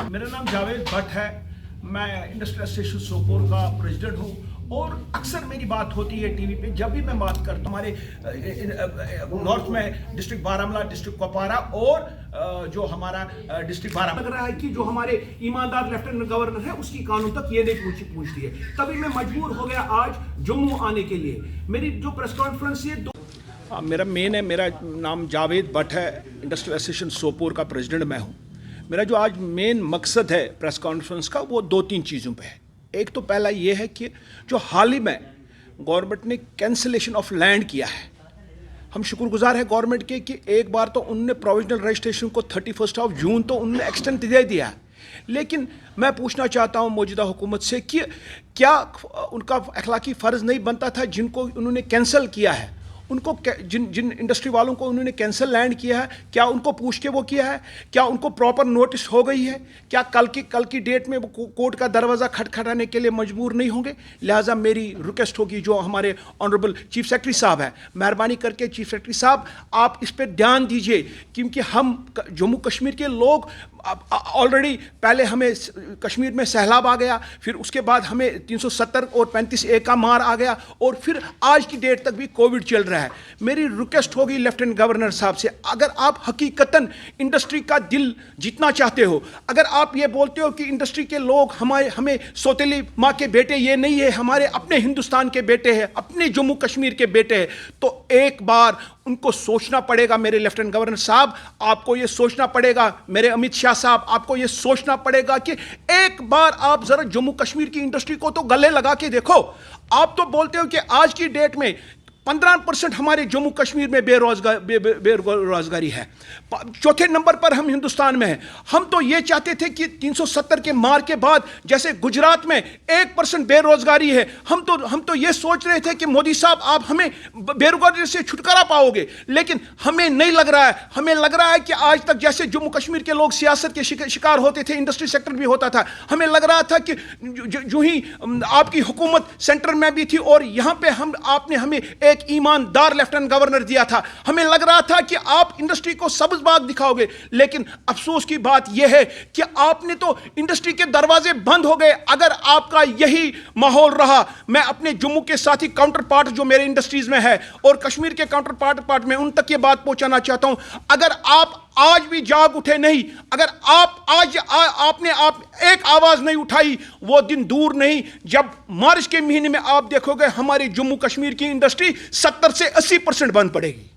मेरा नाम जावेद भट्ट है। मैं इंडस्ट्रियल एसोसिएशन सोपोर का प्रेसिडेंट हूँ और अक्सर मेरी बात होती है टीवी पे। जब भी मैं बात करता हूँ हमारे नॉर्थ में डिस्ट्रिक्ट बारामूला, डिस्ट्रिक्ट कुपवारा और जो हमारा डिस्ट्रिक्ट बारामूला लग रहा है कि जो हमारे ईमानदार लेफ्टिनेंट गवर्नर है उसकी कानून तक ये नहीं पूछती है। तभी मैं मजबूर हो गया आज जम्मू आने के लिए। मेरी जो प्रेस कॉन्फ्रेंस है मेरा नाम जावेद भट्ट है, इंडस्ट्रियल एसोसिएशन सोपोर का प्रेसिडेंट मैं हूँ। मेरा जो आज मेन मकसद है प्रेस कॉन्फ्रेंस का वो दो तीन चीज़ों पे है। एक तो पहला ये है कि जो हाल ही में गवर्नमेंट ने कैंसिलेशन ऑफ लैंड किया है, हम शुक्रगुजार हैं गवर्नमेंट के कि एक बार तो उन्होंने प्रोविजनल रजिस्ट्रेशन को 31 जून तो उन्होंने एक्सटेंड दे दिया। लेकिन मैं पूछना चाहता हूं मौजूदा हुकूमत से कि क्या उनका अखलाकी फ़र्ज़ नहीं बनता था जिनको उन्होंने कैंसिल किया है, उनको जिन इंडस्ट्री वालों को उन्होंने कैंसिल लैंड किया है, क्या उनको पूछ के वो किया है? क्या उनको प्रॉपर नोटिस हो गई है? क्या कल की डेट में वो कोर्ट का दरवाज़ा खटखटाने के लिए मजबूर नहीं होंगे? लिहाजा मेरी रिक्वेस्ट होगी जो हमारे ऑनरेबल चीफ सेक्रेटरी साहब हैं, मेहरबानी करके चीफ सेक्रेटरी साहब आप इस पर ध्यान दीजिए, क्योंकि हम जम्मू कश्मीर के लोग ऑलरेडी पहले हमें कश्मीर में सैलाब आ गया, फिर उसके बाद हमें 370 और 35A का मार आ गया और फिर आज की डेट तक भी कोविड चल रहा है। मेरी रिक्वेस्ट होगी लेफ्टिनेंट गवर्नर साहब से, अगर आप हकीकतन इंडस्ट्री का दिल जीतना चाहते हो, अगर आप ये बोलते हो कि इंडस्ट्री के लोग हमें सौतेली माँ के बेटे ये नहीं है, हमारे अपने हिंदुस्तान के बेटे हैं, अपने जम्मू कश्मीर के बेटे हैं, तो एक बार उनको सोचना पड़ेगा। मेरे लेफ्टिनेंट गवर्नर साहब आपको ये सोचना पड़ेगा, मेरे अमित शाह साहब आपको ये सोचना पड़ेगा कि एक बार आप जरा जम्मू कश्मीर की इंडस्ट्री को तो गले लगा के देखो। आप तो बोलते हो कि आज की डेट में 15% हमारे जम्मू कश्मीर में बेरोजगारी है, चौथे नंबर पर हम हिंदुस्तान में हैं। हम तो ये चाहते थे कि 370 के मार के बाद जैसे गुजरात में 1% बेरोजगारी है, हम तो ये सोच रहे थे कि मोदी साहब आप हमें बेरोजगारी से छुटकारा पाओगे, लेकिन हमें नहीं लग रहा है। हमें लग रहा है कि आज तक जैसे जम्मू कश्मीर के लोग सियासत के शिकार होते थे, इंडस्ट्री सेक्टर भी होता था, हमें लग रहा था कि जो ही आपकी हुकूमत सेंटर में भी थी और यहाँ पे आपने हमें एक ईमानदार लेफ्टिनेंट गवर्नर दिया था, हमें लग रहा था कि आप इंडस्ट्री को सब्ज बाग दिखाओगे। लेकिन अफसोस की बात यह है कि आपने तो इंडस्ट्री के दरवाजे बंद हो गए। अगर आपका यही माहौल रहा, मैं अपने जम्मू के साथी काउंटर पार्ट जो मेरे इंडस्ट्रीज में है और कश्मीर के काउंटर पार्ट में उन तक ये बात पहुंचाना चाहता हूं, अगर आप आज भी जाग उठे नहीं, अगर आप आज आपने एक आवाज नहीं उठाई, वो दिन दूर नहीं जब मार्च के महीने में आप देखोगे हमारी जम्मू कश्मीर की इंडस्ट्री 70 से 80% बंद पड़ेगी।